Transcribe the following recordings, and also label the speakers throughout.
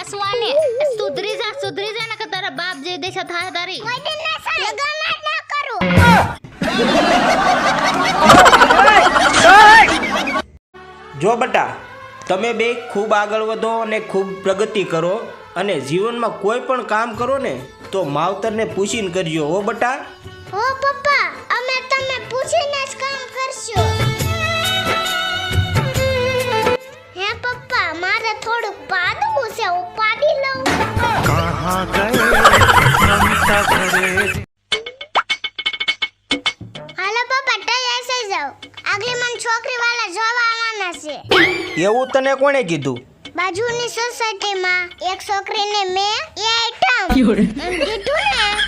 Speaker 1: હસવાને સુધરી જા ને કે તારા બાપ જે દેશા થાય તારી કોઈ દિન ના સાય લગન ના કરું
Speaker 2: જો બટા, તમે બે ખૂબ આગળ વધો અને ખૂબ પ્રગતિ કરો અને જીવનમાં કોઈ પણ કામ કરો ને તો માવતરને પૂછીને કરજો હો બટા.
Speaker 1: હો પપ્પા, અમે તમને પૂછીને જ કામ કરશું. હે પપ્પા, મારે થોડું પાડવું છે, હું પાડી લઉં.
Speaker 3: कहाँ गए ममता भरे
Speaker 1: હાલો પપ્પા, તૈયાર થઈ જાઓ. આગલી મને છોકરી વાળા જોવા આવવાના છે.
Speaker 2: એવું તને કોણે કીધું?
Speaker 1: બાજુની સોસાયટીમાં એક છોકરીને મેં એ આઈટમ કીધું ને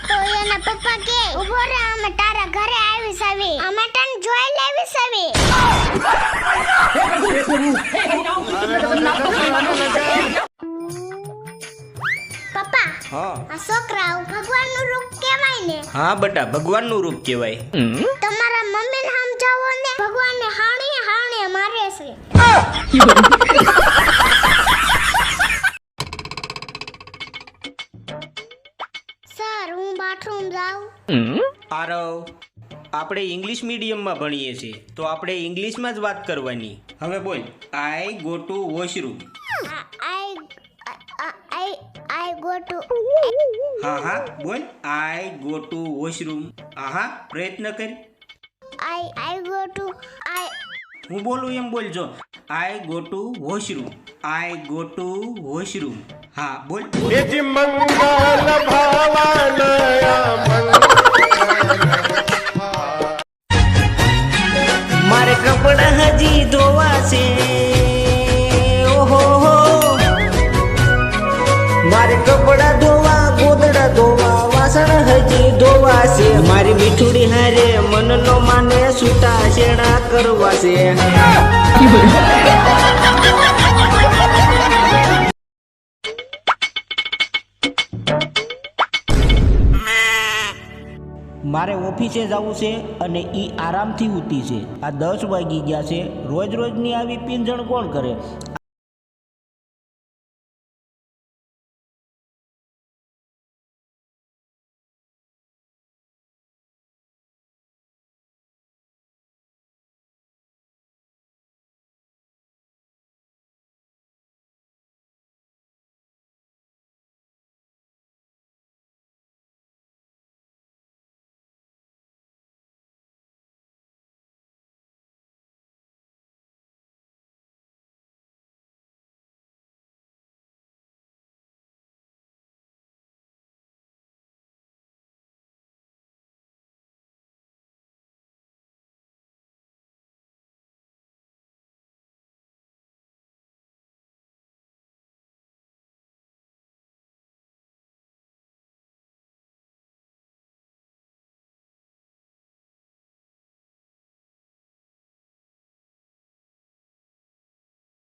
Speaker 1: તો એના પપ્પા કે ઉભો રહે, અમે તારા ઘરે આવી સાવી, અમે તને જોઈ લેવી સાવી. પપ્પા,
Speaker 2: હા
Speaker 1: આ છોકરા ભગવાનનું રૂપ કહેવાય ને?
Speaker 2: હા બટા, ભગવાનનું રૂપ કહેવાય.
Speaker 1: તમારા મમ્મીને સમજાવો ને, ભગવાનને હાણીએ હાણીએ મારે છે. સર, હું બાથરૂમ જાઉં.
Speaker 2: આરવ, આપણે ઇંગ્લિશ મીડિયમમાં ભણીએ છીએ તો આપણે ઇંગ્લિશમાં જ વાત કરવાની. હવે બોલ, I go to washroom.
Speaker 1: I go to.
Speaker 2: હા હા બોલ, આઈ ગો ટુ વોશરૂમ. હા પ્રયત્ન કર.
Speaker 1: I go to.
Speaker 2: હું બોલું એમ બોલજો. I go to washroom. I go to washroom. હા બોલ.
Speaker 3: निज मंगल भावनया
Speaker 2: મારે કપડા હજી ધોવા છે, ઓહો હો. મારે કપડા ધોવા, ગોદડા ધોવા, વાસણ હજી ધોવા છે. મારી મીઠુડી હારે મન નો માને, છૂટા છેડા કરવા છે. મારે ઓફિસે જવું છે અને ઈ આરામથી ઉતી છે. આ 10 વાગી ગયા છે. રોજ રોજની આવી પીંજણ કોણ કરે?